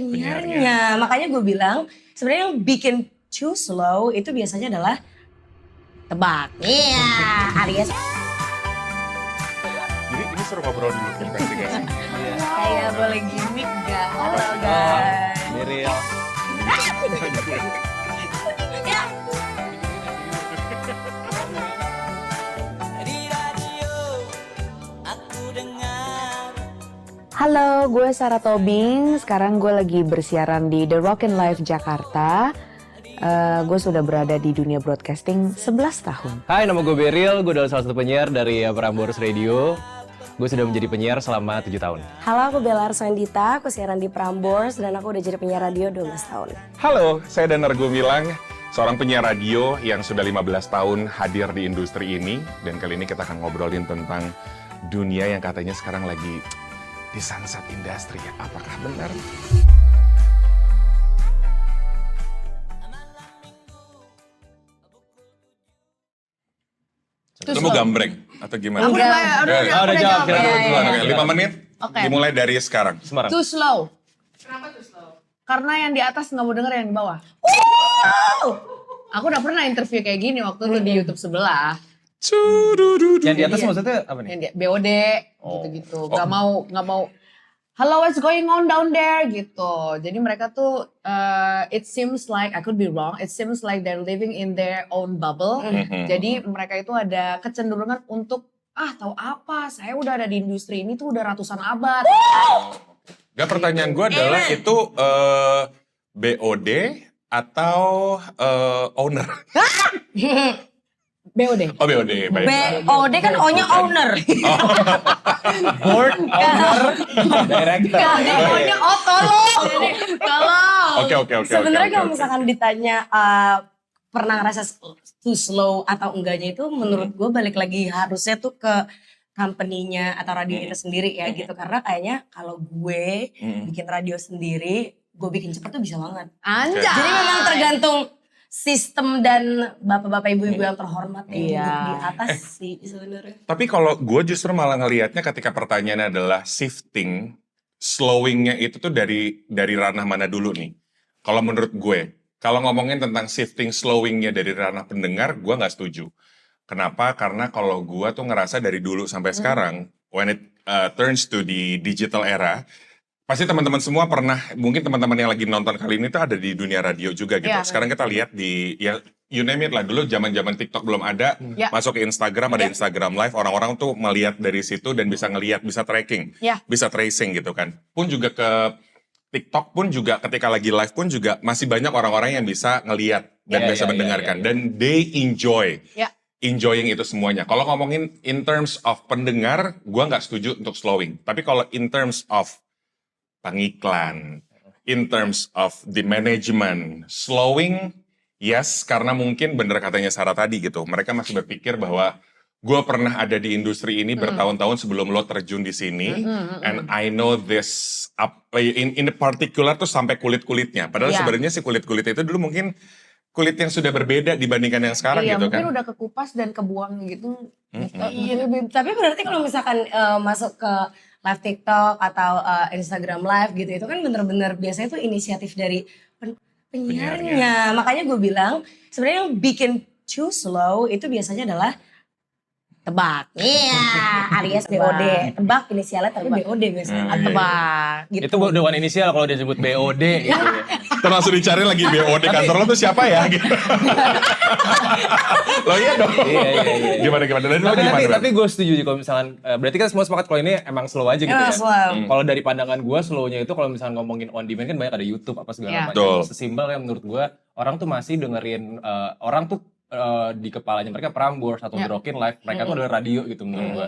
penyiarnya. Makanya gue bilang sebenarnya yang bikin too slow itu biasanya adalah tebak. Iya, alias Jadi ini seru ngobrol dulu investigasi. kayak boleh gimmick gak? Halo guys. Miril. Halo, gue Sarah Tobing. Sekarang gue lagi bersiaran di The Rockin' Live Jakarta. Gue sudah berada di dunia broadcasting 11 tahun. Hai, nama gue Beril. Gue adalah salah satu penyiar dari Prambors Radio. Gue sudah menjadi penyiar selama 7 tahun. Halo, aku Bella Arswendita, aku siaran di Prambors dan aku udah jadi penyiar radio 12 tahun. Halo, saya Danar Gumilang, seorang penyiar radio yang sudah 15 tahun hadir di industri ini. Dan kali ini kita akan ngobrolin tentang dunia yang katanya sekarang lagi disansat industri. Apakah benar? Lu mau gambreng atau gimana? Aku udah jawab. Iya, iya. 5 menit, Oke. dimulai dari sekarang. Semarang. Too slow. Kenapa too slow? Karena yang di atas nggak mau denger yang di bawah. Aku udah pernah interview kayak gini waktu itu di YouTube sebelah. Yang di atas maksudnya apa nih? Yang di BOD gitu-gitu. Nggak mau. Hello, what's going on down there gitu. Jadi mereka tuh it seems like I could be wrong. It seems like they're living in their own bubble. Jadi mereka itu ada kecenderungan untuk tahu apa? Saya udah ada di industri ini tuh udah ratusan abad. Gak, pertanyaan gue adalah itu BOD atau owner? BOD. Oh, BOD, baik. BOD kan O-nya owner. Board, owner, director. BOD, tolong. Oke. Sebenarnya kalau misalkan ditanya pernah ngerasa too slow atau enggaknya itu menurut gue balik lagi harusnya tuh ke company-nya atau radio itu sendiri ya gitu. Karena kayaknya kalau gue bikin radio sendiri, gue bikin cepet tuh bisa banget. Anjay. Jadi memang tergantung sistem dan bapak-bapak ibu-ibu yang terhormat yang duduk di atas sih sebenarnya. Tapi kalau gue justru malah ngelihatnya ketika pertanyaannya adalah shifting, slowingnya itu tuh dari ranah mana dulu nih? Kalau menurut gue, kalau ngomongin tentang shifting, slowingnya dari ranah pendengar, gue nggak setuju. Kenapa? Karena kalau gue tuh ngerasa dari dulu sampai sekarang, when it turns to the digital era, pasti teman-teman semua pernah, mungkin teman-teman yang lagi nonton kali ini tuh ada di dunia radio juga gitu. Iya. Sekarang kita lihat di, ya you name it lah, dulu zaman-zaman TikTok belum ada, Ya. masuk ke Instagram, ada Instagram Live, orang-orang tuh melihat dari situ dan bisa ngelihat, bisa tracking, Ya. bisa tracing gitu kan. Pun juga ke TikTok pun juga ketika lagi live pun juga masih banyak orang-orang yang bisa ngelihat dan bisa mendengarkan. Dan they Ya. enjoying itu semuanya. Kalau ngomongin in terms of pendengar, gua nggak setuju untuk slowing. Tapi kalau in terms of pengiklan, in terms of the management, slowing, yes, karena mungkin bener katanya Sarah tadi gitu, mereka masih berpikir bahwa gue pernah ada di industri ini bertahun-tahun sebelum lo terjun di sini, and I know this, in the particular tuh sampai kulit-kulitnya, padahal Iya. sebenarnya si kulit-kulit itu dulu mungkin kulit yang sudah berbeda dibandingkan yang sekarang Iya, gitu mungkin kan. udah kekupas dan kebuang gitu. Tapi berarti kalau misalkan masuk ke live TikTok atau Instagram Live gitu, itu kan bener-bener biasanya tuh inisiatif dari penyiarnya. Makanya gue bilang sebenarnya yang bikin too slow itu biasanya adalah tebak. Iya, alias BOD. Tebak inisialnya tapi BOD biasanya. Tebak. Gitu. Itu udah one inisial kalau dia sebut BOD gitu ya. Terus langsung dicari lagi BOD kantor lo tuh siapa ya gitu. Lo iya dong. Iya. Gimana. Dan lo gimana? Tapi gue setuju sih kalau misalkan, berarti kan semua sepakat kalau ini emang slow aja gitu ya. Slow. Kalau dari pandangan gue slownya itu kalau misalkan ngomongin on demand kan banyak ada YouTube apa segala Iya. macam. Betul. Sesimpel yang menurut gue orang tuh masih dengerin orang tuh di kepalanya mereka Prambors atau The Rockin' Live, mereka tuh adalah radio gitu menurut gue.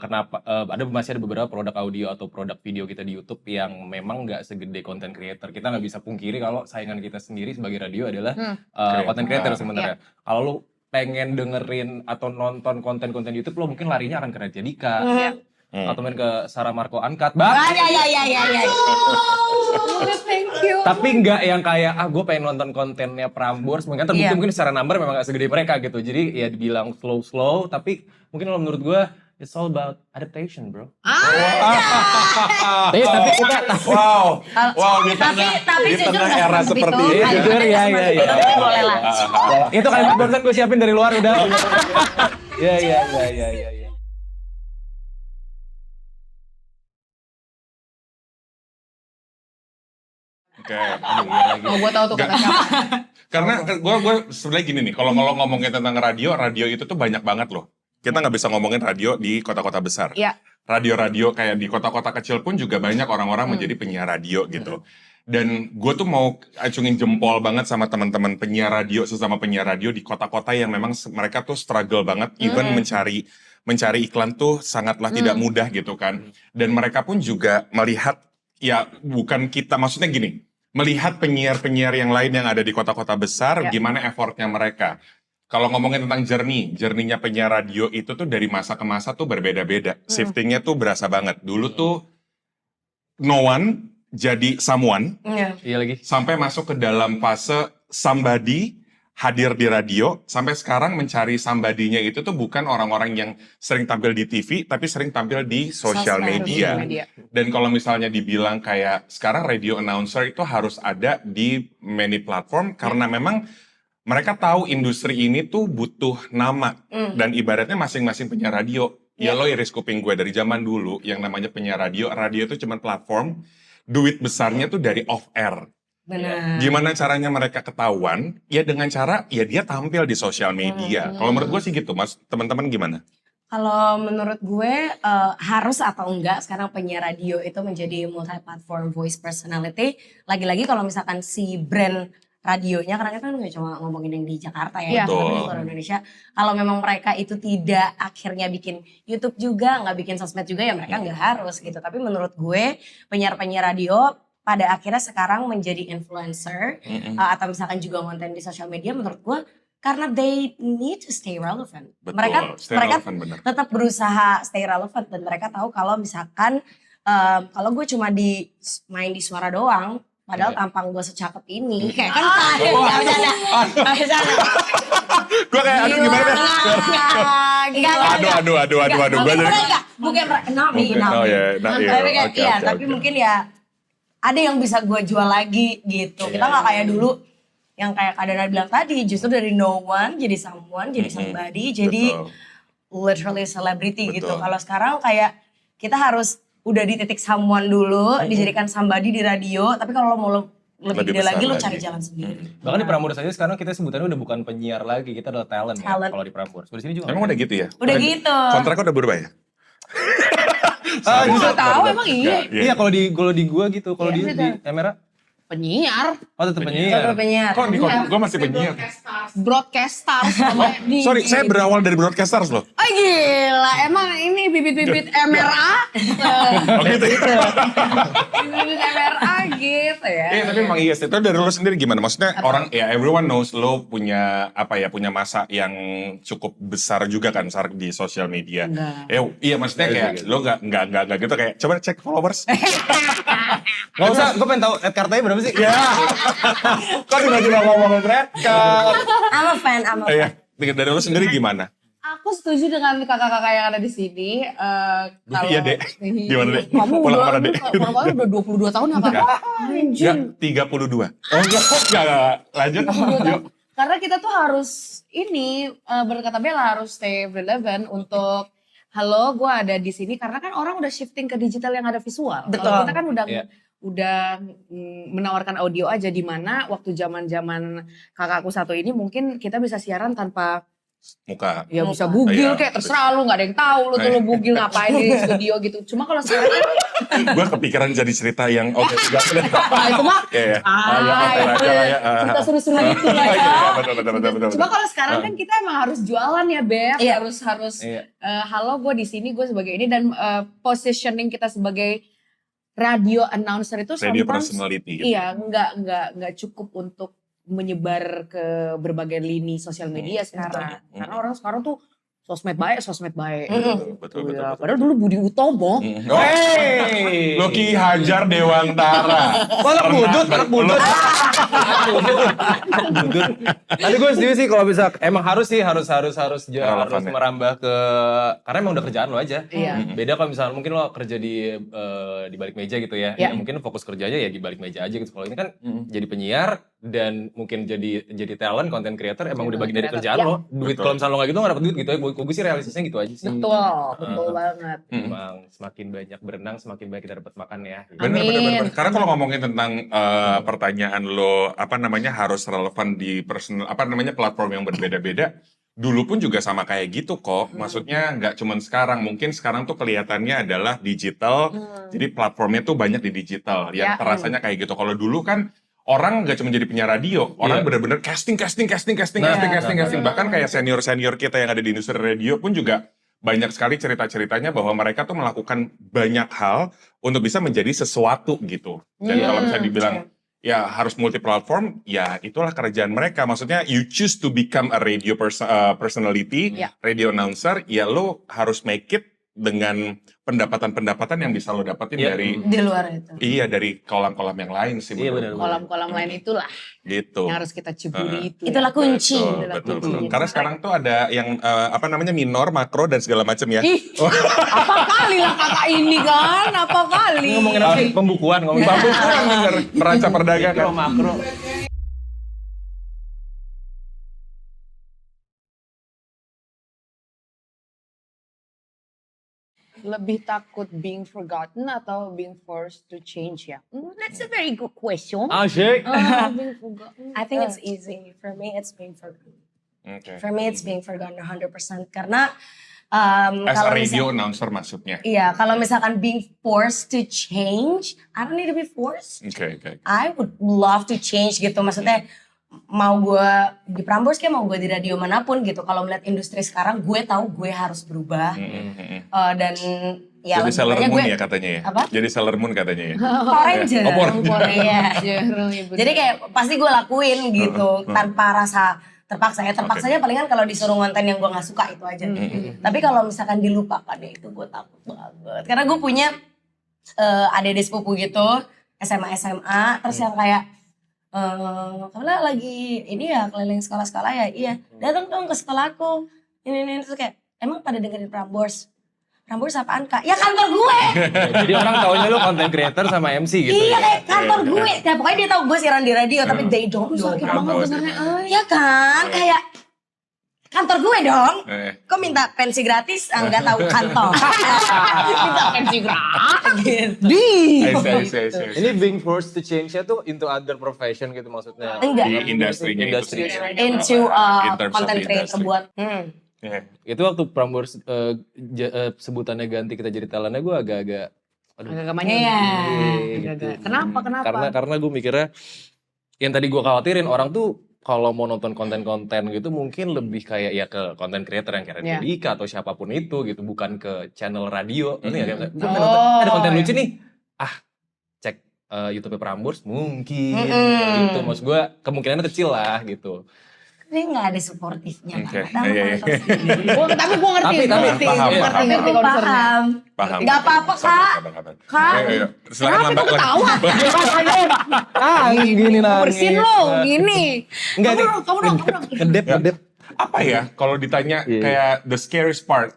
Kenapa masih ada beberapa produk audio atau produk video kita di YouTube yang memang nggak segede content creator. Kita nggak bisa pungkiri kalau saingan kita sendiri sebagai radio adalah content creator sebenarnya. Kalau lu pengen dengerin atau nonton konten-konten YouTube, lo mungkin larinya akan ke Raditya Dika atau main ke Sarah Marco Uncut. Ya. Thank you. Tapi nggak yang kayak gue pengen nonton kontennya Prambors, mungkin terbukti mungkin secara number memang gak segede mereka gitu. Jadi ya dibilang slow, tapi mungkin kalau menurut gue It's all about adaptation, bro. Ah, Tapi kita Wow, di Tapi di jujur tengah nggak era seperti seperti itu. ini. Jujur, ya, Boleh lah. itu kalimat barusan gue siapin dari luar udah. Ya. Oke. oh, gue tahu tuh kata siapa. Karena gue sebenarnya gini nih, kalau ngomongin tentang radio itu tuh banyak banget loh. Kita nggak bisa ngomongin radio di kota-kota besar. Iya. Radio-radio kayak di kota-kota kecil pun juga banyak orang-orang menjadi penyiar radio gitu. Dan gue tuh mau acungin jempol banget sama teman-teman penyiar radio, sesama penyiar radio di kota-kota yang memang mereka tuh struggle banget, even mencari iklan tuh sangatlah tidak mudah gitu kan. Dan mereka pun juga melihat, ya bukan kita, maksudnya gini, melihat penyiar-penyiar yang lain yang ada di kota-kota besar, gimana effortnya mereka. Kalau ngomongin tentang journey-nya penyiar radio itu tuh dari masa ke masa tuh berbeda-beda. Shiftingnya tuh berasa banget. Dulu tuh no one jadi someone, Iya lagi. sampai masuk ke dalam fase somebody hadir di radio, sampai sekarang mencari somebody-nya itu tuh bukan orang-orang yang sering tampil di TV, tapi sering tampil di social Sosmed, media. media. Dan kalau misalnya dibilang kayak sekarang radio announcer itu harus ada di many platform, karena memang mereka tahu industri ini tuh butuh nama. Dan ibaratnya masing-masing penyiar radio, ya lo iris kuping gue dari zaman dulu, yang namanya penyiar radio itu cuma platform, duit besarnya tuh dari off air. Benar. Gimana caranya mereka ketahuan? Ya dengan cara, ya dia tampil di sosial media. Kalau menurut gue sih gitu, Mas. Teman-teman gimana? Kalau menurut gue harus atau enggak sekarang penyiar radio itu menjadi multi-platform voice personality. Lagi-lagi kalau misalkan si brand radionya, karena kita kan nggak cuma ngomongin yang di Jakarta ya, Iya. tapi di Betul. seluruh Indonesia. Kalau memang mereka itu tidak akhirnya bikin YouTube juga, nggak bikin sosmed juga, ya mereka nggak harus gitu. Tapi menurut gue penyiar-penyiar radio pada akhirnya sekarang menjadi influencer atau misalkan juga konten di sosial media, menurut gue karena they need to stay relevant. Betul, mereka stay mereka relevant, bener. tetap berusaha stay relevant dan mereka tahu kalau misalkan kalau gue cuma main di suara doang, padahal tampang gue secakep ini, kayak kan nggak bercanda. Gue kayak, aduh gimana? Gila. Aduh. Gue jadi... Mungkin not me. Oh ya, Tapi kayak, iya, tapi mungkin ya ada yang bisa gue jual lagi gitu. Kita nggak kayak dulu yang kayak Kak Dana bilang tadi, justru dari no one jadi someone, jadi somebody, jadi literally celebrity gitu. Betul. Kalau sekarang kayak kita harus udah di titik someone dulu, dijadikan somebody di radio, tapi kalau lo mau lebih gede besar lagi, lo lagi. cari jalan sendiri. Bahkan di Prambors saja sekarang kita sebutannya udah bukan penyiar lagi, kita adalah talent. Ya, Talent. kalau di Prambors. Di sini juga. Emang udah gitu ya? Udah gitu. Kontraknya udah berubah ya? Justru tahu emang iya. Iya, kalau di gua gitu, kalau Iya, di kamera. Penyiar, Oh, tetap penyiar. Penyiar. Kok di gue masih penyiar? broadcaster sama di. Sorry, saya berawal dari broadcasters loh. Oh gila, emang ini bibit-bibit MRA? Oh gitu ya? Bibit-bibit MRA gitu ya. Tapi emang iya sih. Itu dari lo sendiri gimana? Maksudnya orang, ya everyone knows lo punya punya masa yang cukup besar juga kan, besar di sosial media. Iya maksudnya kayak lo nggak gitu kayak coba cek followers. Gak usah, gue pengen tahu Ed Kartanya berapa sih? Ya. Kok tiba-tiba ngomongin Red Card? I'm a fan. Iya. Dari lo sendiri gimana? Aku setuju dengan kakak-kakak yang ada di sini. Kalau Iya, Dek. Gimana, Dek? Kamu Pulang udah, kemana, Dek? kamu udah 22 tahun apa? Enggak, 32. Oh enggak. Lanjut. Yuk. Karena kita tuh harus berkata Bella harus stay relevant untuk halo, gue ada di sini karena kan orang udah shifting ke digital yang ada visual. Betul. Kalau kita kan Iya. udah menawarkan audio aja, di mana waktu zaman kakakku satu ini mungkin kita bisa siaran tanpa Muka. ya bisa bugil Iya. kayak terserah lu, nggak ada yang tahu lu tuh lu bugil ngapain di studio gitu. Cuma kalau sekarang kan Gue kepikiran jadi cerita yang enggak boleh. itu mah Iya. kita suruh-suruh gitu lah ya. Betul. Cuma kalau sekarang kan kita emang harus jualan ya Beb, Iya. harus Iya. halo gue di sini, gue sebagai ini, dan positioning kita sebagai radio announcer itu Radio sometimes personality. Gitu. iya nggak cukup untuk menyebar ke berbagai lini sosial media sekarang. Karena orang sekarang tuh sosmed baik, sosmed baik. Betul. Ya, padahal dulu Budi Utomo. Oh, Hey. lo Ki Hajar Dewantara. Anak budut. Tapi gue setuju sih kalau bisa emang harus Relevan ya. merambah ke karena emang udah kerjaan lo aja. Iya. Beda kalau misalnya mungkin lo kerja di balik meja gitu ya. Iya. Ya mungkin fokus kerjanya ya di balik meja aja gitu. Kalau ini kan jadi penyiar dan mungkin jadi talent, content creator emang udah bagian dari creator, kerjaan ya. lo. Duit kalau misalnya lo nggak gitu nggak dapet duit gitu ya. Gue sih realisasinya gitu aja sih. Betul banget. Emang semakin banyak berenang semakin banyak kita dapat makan ya. Bener. Karena kalau ngomongin tentang pertanyaan lo, harus relevan di platform yang berbeda-beda. Dulu pun juga sama kayak gitu kok. Maksudnya nggak cuman sekarang. Mungkin sekarang tuh kelihatannya adalah digital. Jadi platformnya tuh banyak di digital. Yang Ya. terasanya kayak gitu. Kalau dulu kan orang nggak cuma jadi penyiar radio. Orang bener-bener casting. Bahkan kayak senior-senior kita yang ada di industri radio pun juga banyak sekali cerita-ceritanya bahwa mereka tuh melakukan banyak hal untuk bisa menjadi sesuatu gitu. Dan kalau misalnya dibilang ya harus multi platform, ya itulah kerjaan mereka. Maksudnya you choose to become a radio personality, radio announcer, ya lo harus make it dengan pendapatan-pendapatan yang bisa lo dapetin dari Di luar itu. iya dari kolam-kolam yang lain sih. Iya, menurut benar. gue. Kolam-kolam lain itulah Gitu. yang harus kita ceburi itu. Itulah kunci. Betul. Karena sekarang tuh ada yang minor, makro dan segala macam ya. Ih, apa kali lah kakak ini kan? Apa kali? Ngomongin apa sih? Pembukuan, ngomongin Pembukuan bener, neraca perdagangan. mikro makro. Lebih takut being forgotten atau being forced to change ya? That's a very good question. Asyik. Being forgotten. I think it's easy. For me, it's being forgotten. Okay. For me, it's being forgotten 100%. Karena As a kalau radio announcer maksudnya. iya, kalau misalkan being forced to change, I don't need to be forced. Okay. I would love to change gitu. Maksudnya mau gue di Prambors kayak mau gue di radio manapun gitu. Kalau melihat industri sekarang, gue tahu gue harus berubah. Dan ya Jadi lebih Sailor banyak Moon gue ya katanya ya? Apa? Jadi Sailor Moon katanya ya? Power Ranger. Oh, Power Iya. Jadi Jadi kayak pasti gue lakuin gitu tanpa rasa terpaksa ya. Terpaksanya palingan kalau disuruh ngonten yang gue nggak suka itu aja. Tapi kalau misalkan dilupakan ya itu gue takut banget. Karena gue punya adik sepupu gitu SMA terus yang kayak kamu lagi ini ya keliling sekolah-sekolah ya, iya datang dong ke sekolahku ini terus kayak emang pada dengerin Prambors apaan kak? Ya kantor gue. Jadi orang taunya lu content creator sama MC gitu. Iya ya? kayak kantor gue. Ya pokoknya dia tahu gue siaran di radio tapi they don't know. sakit banget dengarnya. Ya kan kayak kantor gue dong. Eh. Kok minta pensi gratis? Enggak tahu kantor. Minta pensi gratis. Gitu. I see. Ini being forced to change-nya tuh into other profession gitu maksudnya. Enggak. Di industrinya itu Industri. sendiri. Into In terms of content the creator industry. buat. Iya. Itu waktu Prambors sebutannya ganti kita jadi talentnya gue agak-agak aduh. Agak manja. Iya. Agak-agak. Kenapa? Karena gue mikirnya yang tadi gue khawatirin orang tuh kalau mau nonton konten-konten gitu mungkin lebih kayak ya ke content creator yang kayak Iya. Raditya Dika atau siapapun itu gitu, bukan ke channel radio. Ngerti nggak? Kayak, "Gua pengen Oh, nonton, ada konten iya. lucu nih. Cek YouTube Prambors mungkin gitu. Maksud gue kemungkinannya kecil lah gitu. Tapi nggak ada suportifnya Oke. banget. Iya. Tapi gue ngerti. Tapi paham. Ngerti concernnya. Paham. Nggak apa-apa, Kak. Kak. Ayo. Silakan lambat lagi. Gini nangis. Bersin lo, gini. Enggak nih. Kamu dong. Ngedep. Apa ya kalau ditanya Iya. kayak the scariest part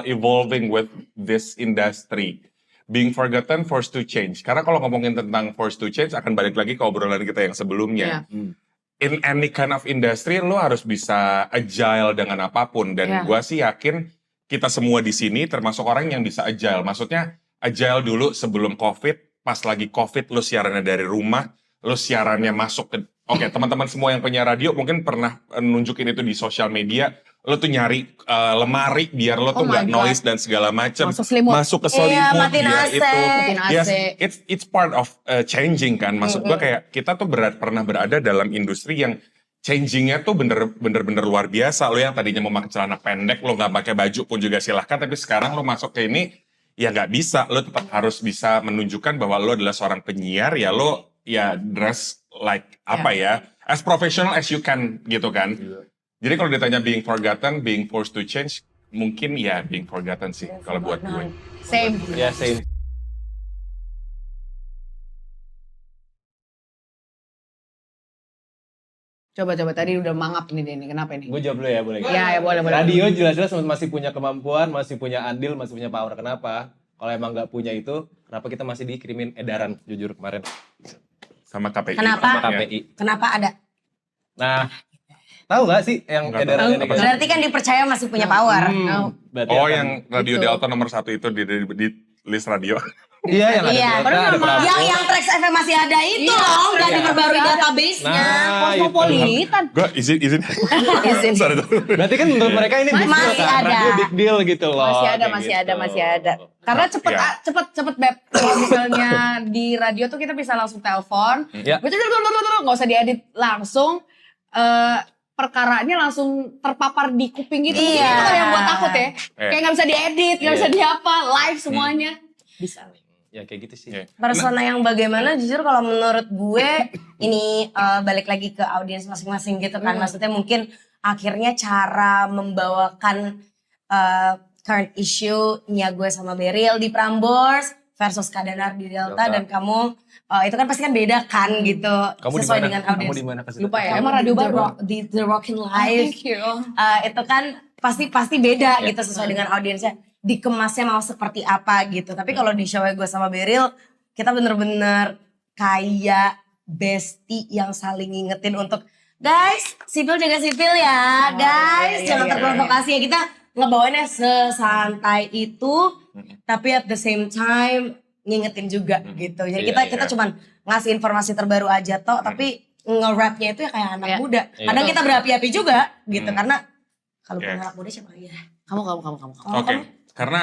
evolving with this industry, being forgotten, forced to change. Karena kalau ngomongin tentang forced to change akan balik lagi ke obrolan kita yang sebelumnya. In any kind of industry lo harus bisa agile dengan apapun, dan Iya. gua sih yakin kita semua di sini termasuk orang yang bisa agile. Maksudnya agile dulu sebelum COVID, pas lagi COVID lo siarannya dari rumah, lo siarannya masuk ke teman-teman semua yang penyiar radio mungkin pernah nunjukin itu di sosial media. Lo tuh nyari lemari biar lo tuh Oh my nggak God. noise dan segala macam. Masuk selimut. Masuk ke Iya, selimut matiin biar AC. itu. Matiin AC. Yes, it's part of changing kan. Maksud gua kayak kita tuh pernah berada dalam industri yang changingnya tuh bener-bener luar biasa. Lo yang tadinya mau pakai celana pendek, lo nggak pakai baju pun juga silahkan. Tapi sekarang lo masuk ke ini, ya nggak bisa. Lo tetap harus bisa menunjukkan bahwa lo adalah seorang penyiar. Ya lo ya dress like apa ya, as professional as you can gitu kan. Jadi kalau ditanya being forgotten, being forced to change, mungkin ya being forgotten sih kalau buat gue. Same. Ya same. Coba tadi udah mangap nih dia nih. Kenapa ini? Gue jawab dulu ya, boleh? Ya boleh. Radio jelas-jelas masih punya kemampuan, masih punya andil, masih punya power. Kenapa? Kalau emang nggak punya itu, kenapa kita masih dikirimin edaran jujur kemarin Sama KPI. Kenapa? sama Ya. KPI? Kenapa ada? Nah, tahu nggak sih yang Nggak tahu. edaran ini? Apa sih? Berarti kan dipercaya masih punya power. Berarti Oh, akan- yang Radio Gitu. Delta nomor 1 itu di list radio. Iya, yang ada Iya. Delta, Padahal ada nama- Prabowo. Yang Trax FM masih ada itu Iya, dong, udah iya. diperbarui Masih ada. database-nya. Nah, Kosmopolitan. Gue izin. Izin. Sorry. Berarti kan menurut mereka ini big deal Masih kan? ada. Radio big deal gitu loh. Masih ada, kayak masih gitu. ada. Karena cepet, Iya. cepet Beb. Kalau misalnya di radio tuh kita bisa langsung telepon. Ya. Nggak usah diedit langsung. Perkaranya langsung terpapar di kuping gitu. Mungkin Iya. itu yang buat takut ya. Iya. Kayak nggak bisa diedit, nggak Iya. bisa diapa, live semuanya. Bisa. Ya kayak gitu sih. Iya. Persona yang bagaimana jujur kalau menurut gue ini balik lagi ke audiens masing-masing gitu kan. Maksudnya mungkin akhirnya cara membawakan current issue-nya gue sama Beryl di Prambors versus Kadanar di Delta. Dan kamu itu kan pasti kan beda kan gitu. Kamu di sesuai mana? dengan Kamu audiens. di mana? Kasih Lupa tahu. ya, Kamu emang radio di The baru. di The Rockin' Live. Thank you. Itu kan pasti beda gitu sesuai dengan audiensnya, dikemasnya mau seperti apa gitu. Tapi kalau di show gue sama Beryl, kita bener-bener kayak bestie yang saling ngingetin untuk guys, sipil jaga sipil ya, guys, iya, jangan iya, terprovokasi ya. Kita ngebawainnya sesantai itu, tapi at the same time ngingetin juga gitu. Jadi Iya, kita iya. cuman ngasih informasi terbaru aja toh, tapi nge-rapnya itu ya kayak anak Iya. muda. Iya. Kadang kita berapi-api juga gitu, karena kalau Iya. bukan anak muda siapa ya? Kamu. Oke, karena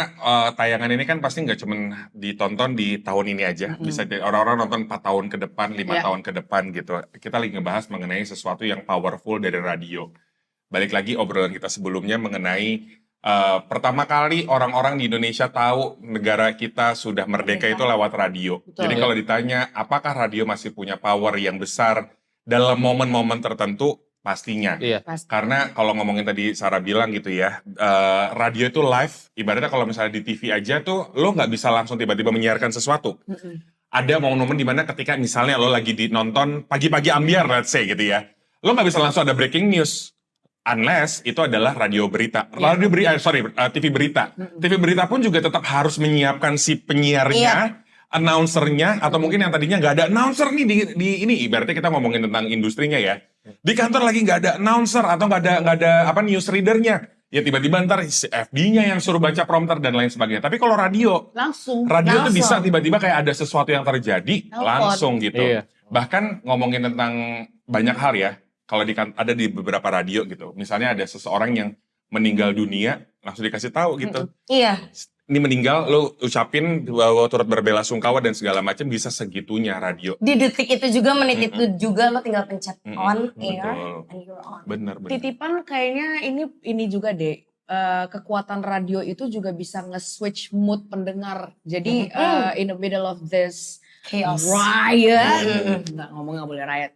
tayangan ini kan pasti nggak cuma ditonton di tahun ini aja. Bisa jadi orang-orang nonton 4 tahun ke depan, 5 Iya. tahun ke depan gitu. Kita lagi ngebahas mengenai sesuatu yang powerful dari radio. Balik lagi obrolan kita sebelumnya mengenai pertama kali orang-orang di Indonesia tahu negara kita sudah merdeka itu lewat radio. Betul. Jadi kalau ditanya apakah radio masih punya power yang besar dalam momen-momen tertentu, pastinya. Iya. Karena kalau ngomongin tadi Sarah bilang gitu ya, radio itu live, ibaratnya kalau misalnya di TV aja tuh lo nggak bisa langsung tiba-tiba menyiarkan sesuatu. Ada momen-momen dimana ketika misalnya lo lagi nonton pagi-pagi ambiar let's say gitu ya, lo nggak bisa langsung ada breaking news. Unless itu adalah radio berita. TV berita. TV berita pun juga tetap harus menyiapkan si penyiarnya, announcernya, atau mungkin yang tadinya nggak ada announcer nih di ini. Ibaratnya kita ngomongin tentang industrinya ya. Di kantor lagi nggak ada announcer atau nggak ada apa news readernya. Ya tiba-tiba ntar FD-nya yang suruh baca prompter dan lain sebagainya. Tapi kalau radio Langsung. tuh Langsung. bisa tiba-tiba kayak ada sesuatu yang terjadi Telepon. langsung gitu. Iya. Bahkan ngomongin tentang banyak hal ya. Kalau ada di beberapa radio gitu. Misalnya ada seseorang yang meninggal dunia, langsung dikasih tahu gitu. Iya. Ini meninggal, lo ucapin bahwa turut berbela sungkawa dan segala macam, bisa segitunya radio. Di detik itu juga, menit itu juga lo tinggal pencet on air Betul. and you're on. Bener. Titipan kayaknya ini juga deh. Kekuatan radio itu juga bisa nge-switch mood pendengar. Jadi in the middle of this Chaos. riot, nggak ngomong nggak boleh riot,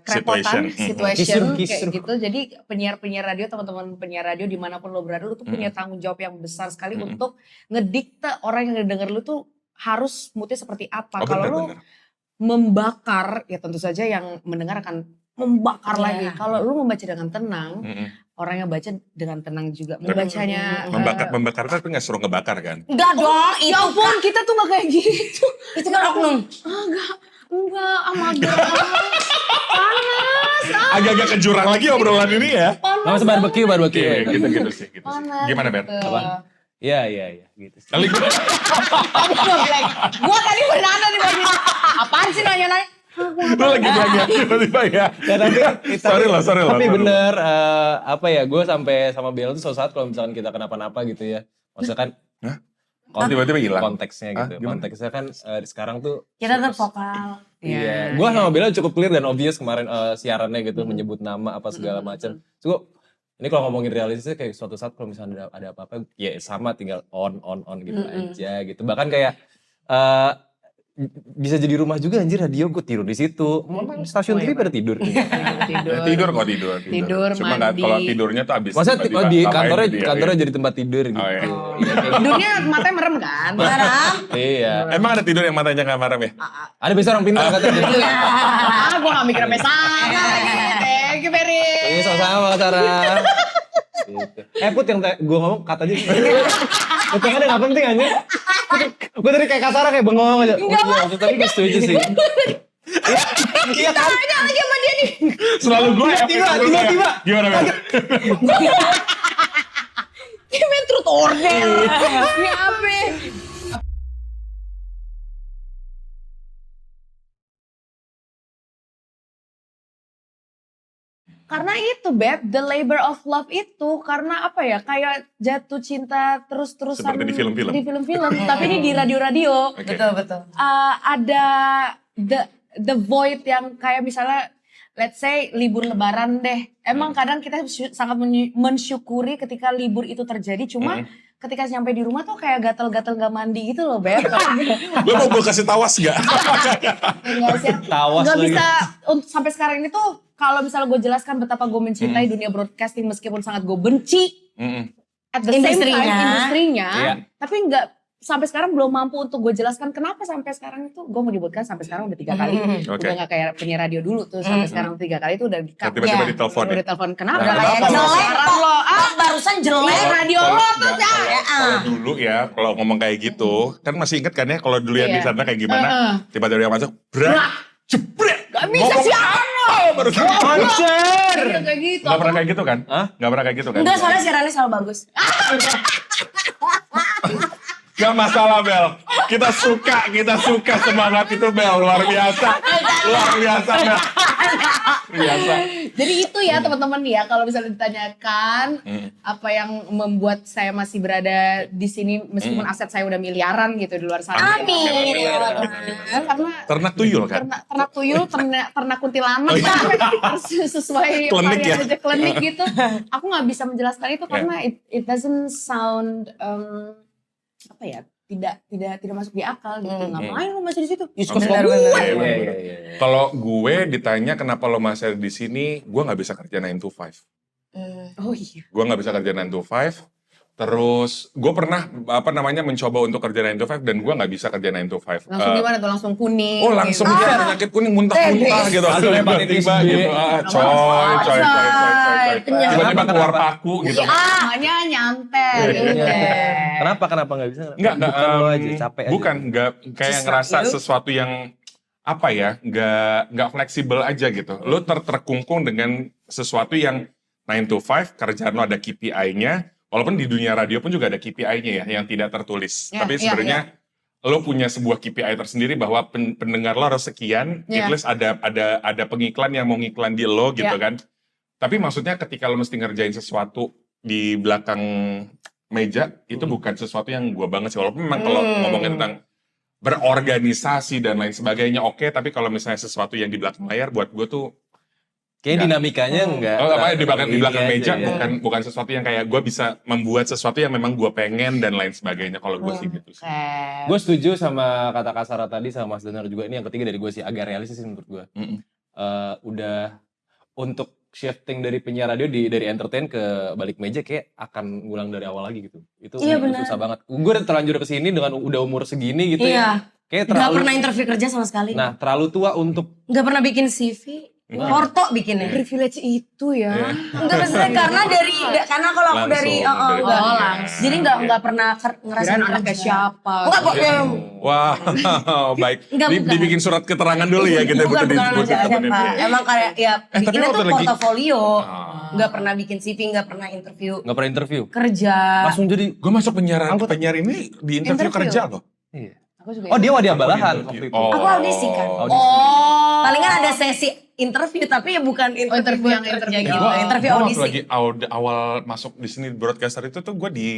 kerepotan, situation Kisruh. kayak gitu. Jadi penyiar radio, teman-teman penyiar radio dimanapun lo berada, lo tuh punya tanggung jawab yang besar sekali untuk ngedikte orang yang denger lo tuh harus moodnya seperti apa. Kalau lo membakar, ya tentu saja yang mendengar akan membakar Iya. lagi. Kalau lo membaca dengan tenang, orang yang baca dengan tenang juga. Membacanya Membakar tapi nggak suruh ngebakar kan? Enggak dong, itu ya ampun, kita tuh gak kayak gitu. itu kan oknum. Enggak, mager. Panas, Agak-agak ke jurang lagi obrolan ini ya. Nama barbecue. Iya, gitu sih. panas. Gimana, Ber? gitu. Apa? Iya, gitu sih. Kali gue Gua tadi benar nih Bang. Apaan sih nanya-nanya? lo lagi nanya tiba-tiba ya. Ya, Sorry lah. Tapi bener, apa ya, gue sampai sama Bella tuh suatu saat kalau misalkan kita kenapa-napa gitu ya. Maksudnya kan Kalau tiba-tiba hilang. konteksnya gitu. Gimana? Konteksnya kan sekarang tuh Kita tetap vokal. Iya, gue sama Bella cukup clear dan obvious kemarin siarannya gitu menyebut nama apa segala macam. Cukup ini kalau ngomongin realistisnya kayak suatu saat kalau misalnya ada apa-apa ya sama tinggal on gitu aja gitu. Bahkan kayak bisa jadi rumah juga anjir, radio gue tidur di situ. Memang stasiun Oh, TV iya, pada tidur. Tidur kok tidur. Tidur, Cuma nggak mandi. kalau tidurnya tuh abis. Masa tiba-tiba di ngapain gitu ya, kantornya iya. jadi tempat tidur gitu. Oh, iya. Tidurnya matanya merem kan? Marah. Iya. Emang ada tidur yang matanya nggak marah ya? Ada biasa orang pintar katanya. Gue gak mikir sampai sana lagi. Thank you, Ferry. Ini sama-sama Sarah. Gitu. Put yang gue ngomong kata aja. Itu kan gak penting aja. Gue tadi kayak kasar kayak bengong aja. Iya, tapi gak setuju sih. Iya kan? Lagi sama dia nih. Selalu gue Tiba-tiba. Gimana Bel? Ini main truth order. Ini apa? Karena itu, Beb, the labor of love itu karena apa ya? Kayak jatuh cinta terus-terusan Seperti di film-film. Di film-film, tapi ini di radio-radio. Oke. Betul. Ada the void yang kayak misalnya let's say libur lebaran deh. Emang kadang kita sangat mensyukuri ketika libur itu terjadi, cuma ketika sampai di rumah tuh kayak gatel-gatel gak mandi gitu loh, Beb. Lo mau gue kasih tawas gak? Enggak sih. Tawas Nggak lagi. bisa untuk sampai sekarang ini tuh kalau misalnya gue jelaskan betapa gue mencintai dunia broadcasting meskipun sangat gue benci at the same time industrinya, Iya. tapi nggak sampai sekarang belum mampu untuk gue jelaskan kenapa sampai sekarang itu gue menyebutkan sampai sekarang udah 3 kali, Oke. udah nggak kayak penyiar radio dulu tuh sampai sekarang 3 kali itu udah di-cut. Tiba-tiba Iya. ditelepon ya? Udah telepon kenapa? Udah kayak Kenapa? jelek Sekarang kok. lo, Barusan jelek. radio lo tuh Enggak, ya. kalau dulu ya, kalau ngomong kayak gitu, kan masih inget kan ya kalau dulu yang di Iya. sana kayak gimana? Tiba-tiba yang masuk, jebret. Gak bisa Ngomong sih. apa? Barusan Anjir. Iya, kayak gitu. Nggak pernah kayak gitu kan? Hah? Nggak pernah kayak gitu kan? Enggak, soalnya siarannya selalu bagus. Gak masalah Bel, kita suka semangat itu Bel, luar biasa Bel, biasa. Jadi itu ya teman-teman ya kalau misalnya ditanyakan apa yang membuat saya masih berada di sini meskipun aset saya udah miliaran gitu di luar sana. Amin. Ya Allah. Karena Ternak tuyul kan? ternak tuyul, ternak kuntilanak Oh, iya. sesuai Klinik ya? varian klinik gitu. Aku nggak bisa menjelaskan itu karena it doesn't sound apa ya? Tidak masuk di akal gitu. Ngapain lu masih di situ? Ya, suka-suka Benar, gue. benar. Iya. Kalau gue ditanya kenapa lo masih ada di sini, gue nggak bisa kerja 9 to 5. Oh iya. Gue nggak bisa kerja 9 to 5. Terus gue pernah mencoba untuk kerja 9 to 5 dan gue nggak bisa kerja 9 to 5. Langsung gimana tuh? Langsung kuning. Oh langsung gitu. ya penyakit kuning muntah-muntah gitu. Langsung hepatitis Tiba-tiba B. gitu. Coy. Penyakit. Tiba-tiba keluar paku gitu. Namanya nyantet. Kenapa nggak bisa? Enggak, Bukan lo aja, capek aja. bukan, enggak kayak ngerasa sesuatu yang apa ya, enggak fleksibel aja gitu. Lo terkungkung dengan sesuatu yang 9 to 5, kerjaan lo ada KPI-nya, walaupun di dunia radio pun juga ada KPI-nya ya, yang tidak tertulis. Ya, Tapi ya, sebenarnya lo punya sebuah KPI tersendiri bahwa pendengar lo harus sekian, Ya. at least ada pengiklan yang mau ngiklan di lo gitu Ya. kan. Tapi maksudnya ketika lo mesti ngerjain sesuatu di belakang meja, itu bukan sesuatu yang gue banget sih. Walaupun memang kalau ngomongin tentang berorganisasi dan lain sebagainya oke, tapi kalau misalnya sesuatu yang di belakang layar buat gue tuh Kayak dinamikanya enggak. di belakang Ini meja aja, ya. bukan sesuatu yang kayak gue bisa membuat sesuatu yang memang gue pengen dan lain sebagainya. Kalau gue sih gitu sih. Gue setuju sama kata Kasara tadi sama Mas Danar juga. Ini yang ketiga dari gue sih agak realistis sih menurut gue. Udah untuk shifting dari penyiar radio dari entertain ke balik meja kayak akan ngulang dari awal lagi gitu. Itu Iya, benar. susah banget. Gue udah terlanjur kesini dengan udah umur segini gitu ya. Iya. Kayak Gak terlalu. pernah interview kerja sama sekali. Nah terlalu tua untuk. Gak pernah bikin CV. Porto bikinnya. Privilege itu ya. Enggak maksudnya karena karena kalau aku dari Langsung, enggak. Oh, langsung. Jadi enggak pernah ngerasain Kirain anaknya kerja. siapa. Enggak kok ya. Wah, baik. Enggak, bukan. Dibikin surat keterangan dulu ya kita Bukan anak disebutin siapa. temenin dia. Emang kayak ya tapi bikinnya waktu tuh lagi- portofolio. Ah. Enggak pernah bikin CV, enggak pernah interview Nggak pernah interview. kerja. Langsung jadi. Gue masuk penyiar ini di interview Interview. kerja loh. Iya. Aku juga. Oh dia wadia Aku balahan interview. waktu itu. Oh. Aku audisi kan. Oh. Palingan ada sesi interview tapi ya bukan interview, interview yang kerja interview. gitu. Gua Interview waktu audisi. lagi awal masuk di sini broadcaster itu tuh gue di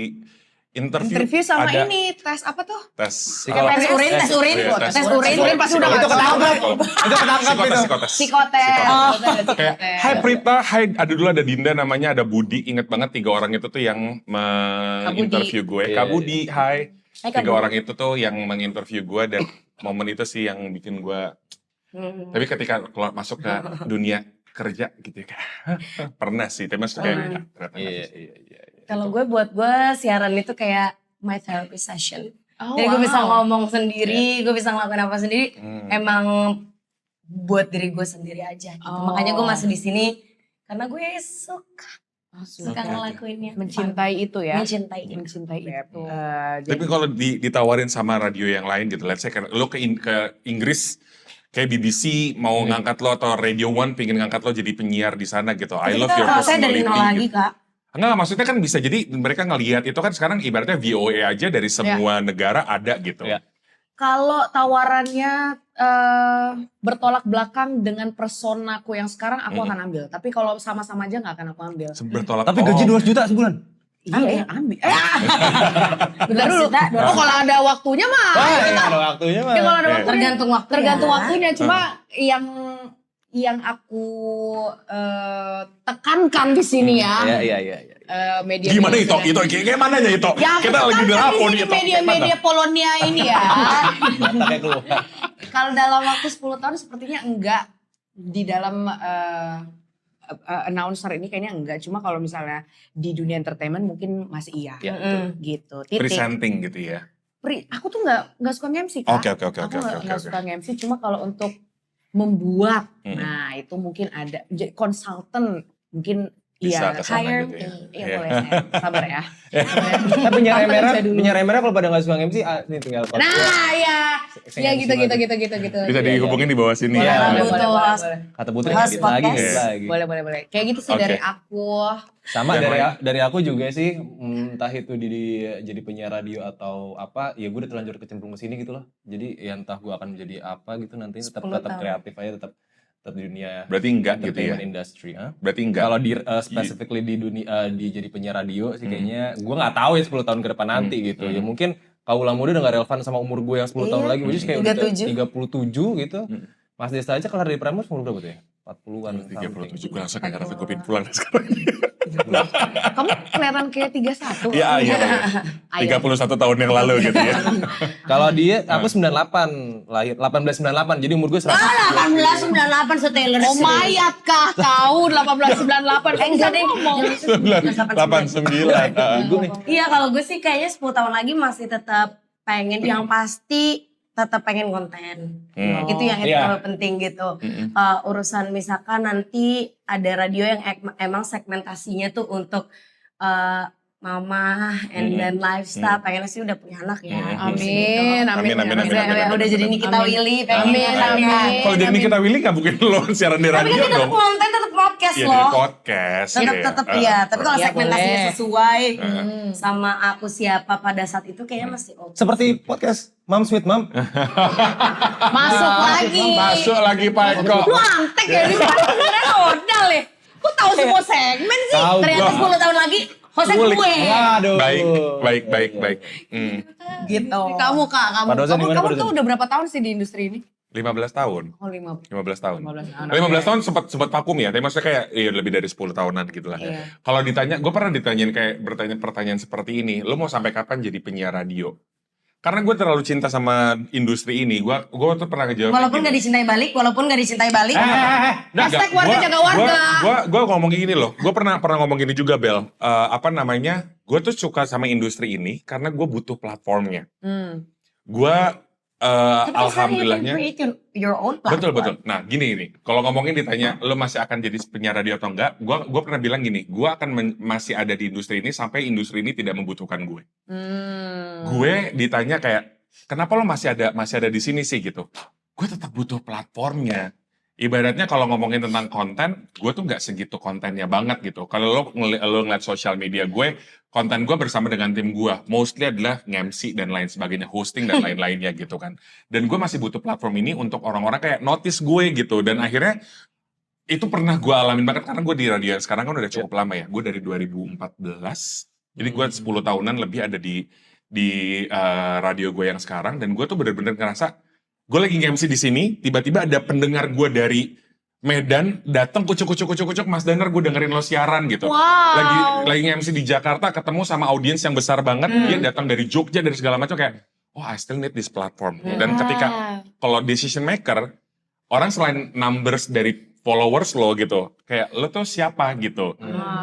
Interview sama ada ini tes apa tuh? tes Tes urin, tes urin, Iya, tes urin. Tes urin pasti udah Itu ketangkap. Itu ketangkap itu. psikotes. Psikotes. Kayak, hai Prita, hai, ada Dinda namanya, ada Budi, inget banget 3 orang itu tuh yang menginterview gue. Iya, Kak Budi, hai. Hai, Kak 3 Budi. orang itu tuh yang menginterview gue dan momen itu sih yang bikin gue. Tapi ketika kalau masuk ke dunia kerja gitu ya, pernah sih. Tapi maksudnya kayak ternyata nggak Iya, bisa. iya. Kalau buat gue siaran itu kayak my therapy session. Oh, Jadi gue bisa wow. ngomong sendiri, gue bisa ngelakuin apa sendiri. Emang buat diri gue sendiri aja gitu. Oh. Makanya gue masih di sini karena gue suka Oke. ngelakuinnya. Mencintai itu ya. Mencintai. Mencintai itu. Tapi kalau ditawarin sama radio yang lain gitu, let's say lo ke Inggris, kayak BBC mau ngangkat lo atau Radio One pengen ngangkat lo jadi penyiar di sana gitu. I love your Kalau saya dari personality. nol lagi Gitu. Kak. Enggak, maksudnya kan bisa jadi mereka ngelihat itu kan sekarang ibaratnya VOA aja dari semua negara ada gitu. Ya. Kalau tawarannya bertolak belakang dengan personaku yang sekarang, aku akan ambil. Tapi kalau sama-sama aja nggak akan aku ambil. Bertolak. Tapi gaji 200 juta sebulan. Iya, ambil. Bentar dulu. Oh, kalau ada waktunya mah. Ada waktunya mah. Ya, kalau ada waktunya. Tergantung waktu. Tergantung waktunya. Cuma yang aku tekankan di sini ya. Iya. Media. Gimana itu? Kayak mana ya itu? Ya, Kita lagi di tekankan rapor sini itu. media-media Polonia ini ya. Mata kayak keluar. Kalau dalam waktu 10 tahun sepertinya enggak. Di dalam announcer ini kayaknya enggak. Cuma kalau misalnya di dunia entertainment mungkin masih iya. Gitu. Titik. Presenting gitu ya. Aku tuh nggak suka nge-MC Kak. Oke. Aku nggak suka nge-MC. Cuma kalau untuk membuat, nah itu mungkin ada. Jadi konsultan mungkin Bisa iya. ke sana hire gitu ya. Iya boleh saya. Sabar ya. Tapi penyiar merah, Saya dulu. penyiar merah kalau pada nggak suka MC, ini tinggal kontak. Nah ya. Saya Ya MC gitu. lagi. Bisa dihubungin di bawah sini Boleh, ya. boleh, Butuh boleh, host. boleh. Kata Putri Host ngedit lagi, podcast. ngedit lagi. Boleh. Kayak gitu sih Oke. dari aku. Sama Yang dari aku juga sih, entah itu jadi penyiar radio atau apa, ya gue udah terlanjur kecemplung ke sini gitu loh. Jadi ya entah gue akan menjadi apa gitu nanti, 10 tetap tahun. kreatif aja, tetap di dunia Berarti enggak gitu ya. entertainment industry. Berarti enggak. Kalau di specifically di dunia di jadi penyiar radio sih kayaknya gue nggak tahu ya 10 tahun ke depan nanti gitu. Ya mungkin kaulah muda udah gak relevan sama umur gue yang 10 tahun Iya, lagi, which is kayak udah 37. 37 gitu. Mas Desta aja kalau dari Pramus umur berapa tuh ya? 40-an 37 gue langsung kayak ngerasa gue pengen pulang sekarang. Kamu kelihatan kayak 31. Iya. 31 tahun yang lalu gitu ya. Kalau dia aku 98 lahir 1898 jadi umur gue 100. 1898 se-Taylor Oh mayat kah kau 1898? Enggak deh. ngomong. 89. Iya kalau gue sih kayaknya 10 tahun lagi masih tetap pengen yang pasti tetap pengen konten. Gitu yang itu Iya. penting gitu. Urusan misalkan nanti ada radio yang emang segmentasinya tuh untuk mama and then lifestyle, pengennya sih udah punya anak ya. Amin. Udah jadi Nikita Willy, pengen Amin. Kalau jadi Nikita Willy gak mungkin lo siaran di Tapi radio kan tetap dong. konten, tetap podcast Iya di loh. podcast. Tetap iya. Tapi kalau Iya, segmentasinya boleh. sesuai sama aku siapa pada saat itu kayaknya masih oke. Seperti podcast Mom Sweet Mom. Masuk lagi. Masuk lagi Pak Eko. Lu antek ya ini sebenarnya modal ya. Kok tahu semua segmen sih? Tahu Ternyata gua. 10 tahun lagi hostnya Ngulik. gue. Waduh. Baik. Gitu. Kamu Kak, Pak Dosen gimana, Pak kamu Dosen? tuh udah berapa tahun sih di industri ini? 15 tahun. Oh 5. 15 tahun. 15 tahun. 15 tahun sempat vakum ya, tapi maksudnya kayak lebih dari 10 tahunan gitu lah. Iya. Kalau ditanya, gue pernah ditanyain kayak bertanya pertanyaan seperti ini, lo mau sampai kapan jadi penyiar radio? Karena gue terlalu cinta sama industri ini, gue tuh pernah ngejawab. Walaupun gak dicintai balik, Hashtag warga jaga warga. Gue ngomong gini loh, gue pernah ngomong gini juga Bel, gue tuh suka sama industri ini karena gue butuh platformnya. Gue alhamdulillahnya. Your own platform. Betul. Nah gini, kalau ngomongin ditanya, lo masih akan jadi penyiar radio atau enggak? Gue pernah bilang gini, gue akan masih ada di industri ini sampai industri ini tidak membutuhkan gue. Gue ditanya kayak, kenapa lo masih ada di sini sih gitu? Gue tetap butuh platformnya. Ibaratnya kalau ngomongin tentang konten, gue tuh nggak segitu kontennya banget gitu. Kalau lo ngeliat sosial media gue, konten gue bersama dengan tim gue, mostly adalah nge-MC dan lain sebagainya, hosting dan lain-lainnya gitu kan. Dan gue masih butuh platform ini untuk orang-orang kayak notice gue gitu. Dan akhirnya itu pernah gue alamin banget karena gue di radio sekarang kan udah cukup lama ya. Gue dari 2014, jadi gue 10 tahunan lebih ada di radio gue yang sekarang. Dan gue tuh bener-bener ngerasa, gue lagi nge-MC di sini, tiba-tiba ada pendengar gue dari Medan datang kucuk Mas Danar, gue dengerin lo siaran gitu. Wow. Lagi nge-MC di Jakarta ketemu sama audiens yang besar banget, dia datang dari Jogja dari segala macam kayak, oh I still need this platform. Dan ketika kalau decision maker, orang selain numbers dari followers lo gitu, kayak lo tuh siapa gitu,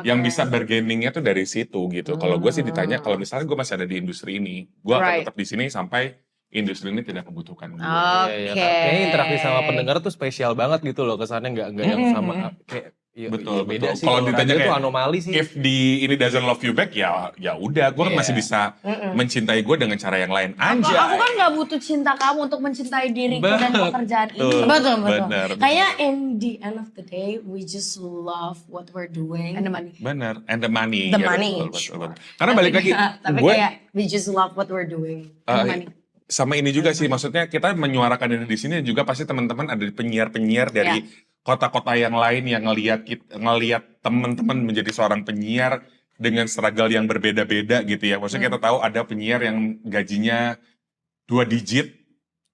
yang bisa bargainingnya tuh dari situ gitu. Kalau gue sih ditanya, kalau misalnya gue masih ada di industri ini, gue akan tetap di sini sampai industri ini tidak membutuhkan gue. Iya, kayaknya interaksi sama pendengar tuh spesial banget gitu loh, kesannya nggak yang sama kayak Betul, beda betul. sih. Kalau ditanya radio kayak, tuh anomali sih. If ini doesn't love you back, ya udah, gue masih bisa mencintai gue dengan cara yang lain. Anjay. Aku kan gak butuh cinta kamu untuk mencintai diriku dan pekerjaan ini. Betul. Benar. Kayak in the end of the day, we just love what we're doing. And the money. Benar, and the money. The Ya, money, betul. Karena balik lagi, Tapi gue kayak we just love what we're doing. sama ini juga sih, maksudnya kita menyuarakan ini di sini juga pasti teman-teman ada penyiar-penyiar dari kota-kota yang lain yang ngelihat teman-teman menjadi seorang penyiar dengan struggle yang berbeda-beda gitu ya. Maksudnya kita tahu ada penyiar yang gajinya 2 digit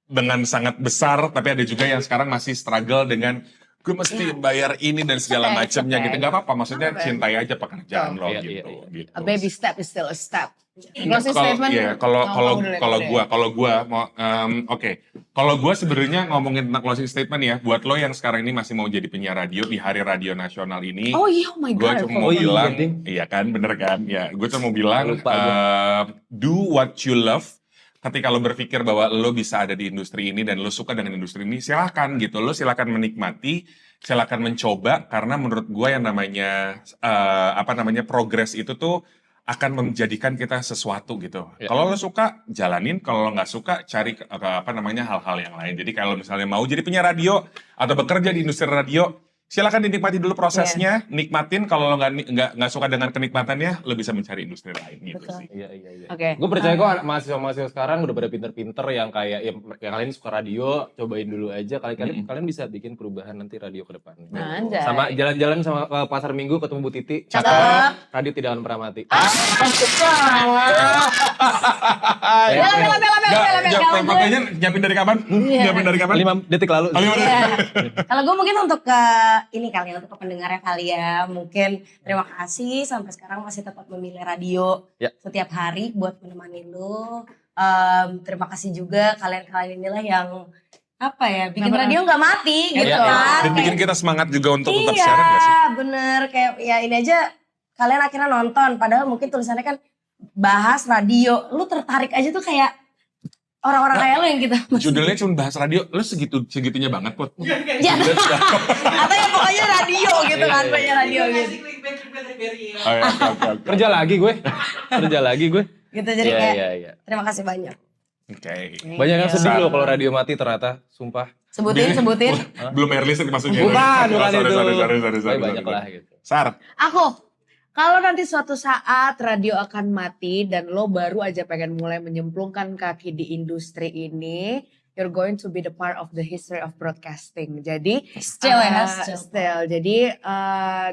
dengan sangat besar, tapi ada juga yang sekarang masih struggle dengan gue mesti bayar ini dan segala macamnya gitu. Gak apa-apa, maksudnya cintai aja pekerjaan lo gitu. A baby step is still a step. Kalau gue mau kalau gue sebenarnya ngomongin tentang closing statement ya, buat lo yang sekarang ini masih mau jadi penyiar radio di Hari Radio Nasional ini, Oh my gue god. cuma mau bilang, iya kan, bener kan, ya, gue cuma mau bilang, do what you love. Ketika lo berpikir bahwa lo bisa ada di industri ini dan lo suka dengan industri ini, silakan gitu, lo silakan menikmati, silakan mencoba, karena menurut gue yang namanya progres itu tuh akan menjadikan kita sesuatu gitu. Kalau lo suka, jalanin. Kalau lo nggak suka, cari hal-hal yang lain. Jadi kalau misalnya mau jadi penyiar radio atau bekerja di industri radio, silakan dinikmati dulu prosesnya, nikmatin. Kalau lo nggak suka dengan kenikmatannya, lo bisa mencari industri lain gitu sih. Iya. Oke. Gue percaya kok mahasiswa-mahasiswa sekarang udah pada pinter-pinter yang kayak yang kalian suka radio, cobain dulu aja. Kalian bisa bikin perubahan nanti radio ke depan. Anjay. Sama jalan-jalan sama ke pasar Minggu ketemu Bu Titi. Cakep. Radio tidak akan pernah mati. Makanya nyiapin dari kapan? Nyiapin dari kapan? 5 detik lalu. Kalau gue mungkin untuk ke ini kali ya, untuk ke pendengarnya kali ya, mungkin terima kasih sampai sekarang masih tetap memilih radio setiap hari buat menemani lo. Terima kasih juga kalian inilah yang bikin radio nggak mati gitu kan. Dan bikin kita semangat juga untuk tetap Iya, siaran gak sih? bener, kayak ya ini aja kalian akhirnya nonton, padahal mungkin tulisannya kan bahas radio, lu tertarik aja tuh kayak orang-orang kayak lo yang kita. Judulnya cuma bahas radio, lu segitunya banget Put. Ya, atau ya pokoknya radio gitu kan, pokoknya radio gitu. Oke. Kerja lagi gue. Gitu jadi kayak Iya. terima kasih banyak. Oke. Banyak yang sedih loh kalau radio mati ternyata, sumpah. Sebutin. Belum air listrik maksudnya. Bukan itu. Sorry. Banyak lah gitu. Sar. Aku, kalau nanti suatu saat radio akan mati dan lo baru aja pengen mulai menyemplungkan kaki di industri ini, you're going to be the part of the history of broadcasting. Jadi Still. Jadi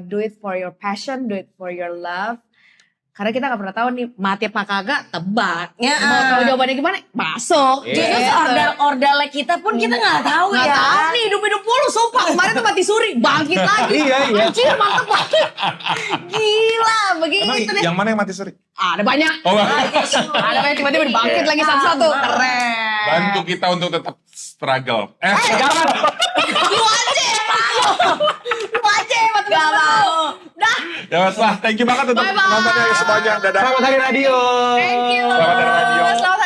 do it for your passion, do it for your love. Karena kita gak pernah tahu nih mati apa kagak, tebak. Ya, Mau tahu jawabannya gimana? Masuk. Justru ordal kita pun kita nggak tahu Nggak ya. tahu nih, hidup-hidup mulu, sumpah. Kemarin tuh mati suri, bangkit lagi. Iya. Anjir, mantep banget. Gila, begitu deh. Yang mana yang mati seri? Ada banyak. Oh, Ada banyak tiba-tiba dibangkit lagi satu-satu. Keren. bantu kita untuk tetap struggle. Jangan. Lu aja yang mau. Gak mau. Dah. Ya Mas lah, thank you banget untuk Bye-bye. nontonnya semuanya. Dadah. Selamat Hari Radio. Thank you. Selamat Hari Radio. Selamat